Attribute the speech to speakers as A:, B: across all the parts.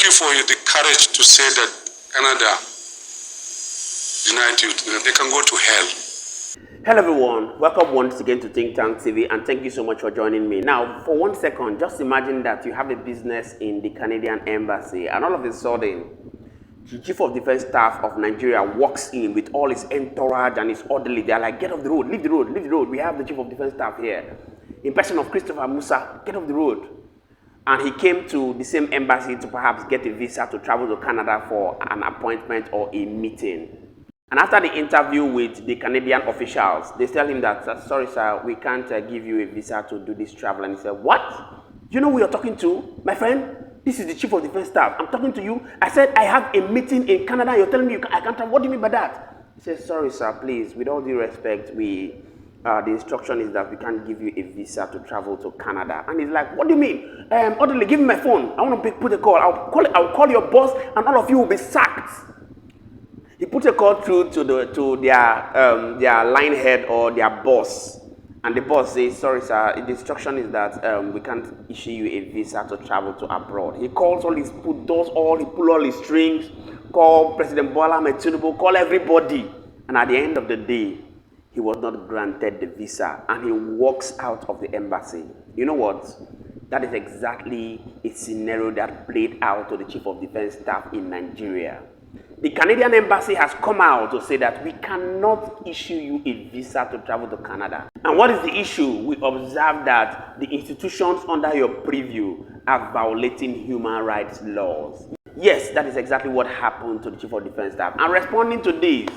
A: thank you for the courage to say that Canada denied you. They can go to hell.
B: Hello everyone, welcome once again to Think Tank TV, and thank you so much for joining me. Now, for 1 second, just imagine that you have a business in the Canadian Embassy, and all of a sudden, the Chief of Defense Staff of Nigeria walks in with all his entourage and his orderly. They're like, get off the road, leave the road, leave the road. We have the Chief of Defense Staff here. In person of Christopher Musa, get off the road. And he came to the same embassy to perhaps get a visa to travel to Canada for an appointment or a meeting. And after the interview with the Canadian officials, they tell him that, sorry sir, we can't give you a visa to do this travel. And he said, what? Do you know who you're talking to? My friend, this is the Chief of Defense Staff. I'm talking to you. I said, I have a meeting in Canada. You're telling me I can't travel. What do you mean by that? He said, sorry sir, please, with all due respect, the instruction is that we can't give you a visa to travel to Canada. And he's like, what do you mean? Orderly, give me my phone. I want to put a call. I'll call your boss and all of you will be sacked. He put a call through to their line head or their boss, and the boss says, sorry sir, the instruction is that we can't issue you a visa to travel to abroad. He calls all his, he pull all his strings, call President Tinubu, call everybody, and at the end of the day, he was not granted the visa, and he walks out of the embassy. You know what? That is exactly a scenario that played out to the Chief of Defense Staff in Nigeria. The Canadian Embassy has come out to say that we cannot issue you a visa to travel to Canada. And what is the issue? We observe that the institutions under your purview are violating human rights laws. Yes, that is exactly what happened to the Chief of Defense Staff. And responding to this,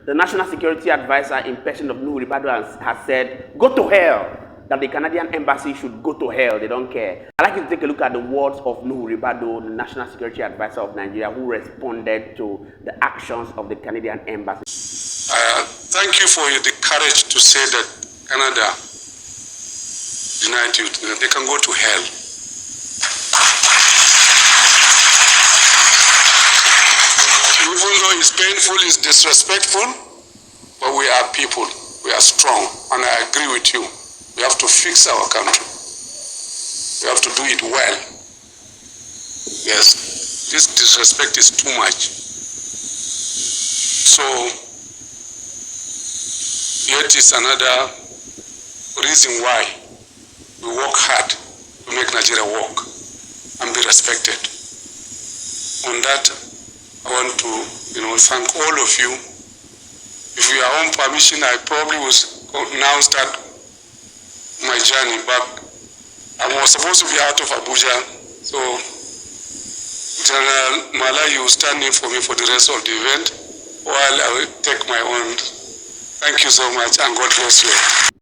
B: the National Security Advisor in person of Nuhu Ribado has said, go to hell. That the Canadian Embassy should go to hell, they don't care. I'd like you to take a look at the words of Nuhu Ribado, the National Security Advisor of Nigeria, who responded to the actions of the Canadian Embassy.
A: Thank you for the courage to say that Canada denied you. They can go to hell. Even though it's painful, it's disrespectful, but we are people, we are strong, and I agree with you. We have to fix our country. We have to do it well. Yes, this disrespect is too much. So, yet is another reason why we work hard to make Nigeria work and be respected. On that, I want to, thank all of you. If you are on permission, I probably will now start my journey back. I was supposed to be out of Abuja, so General Malay will stand in for me for the rest of the event while I will take my own. Thank you so much, and God bless you.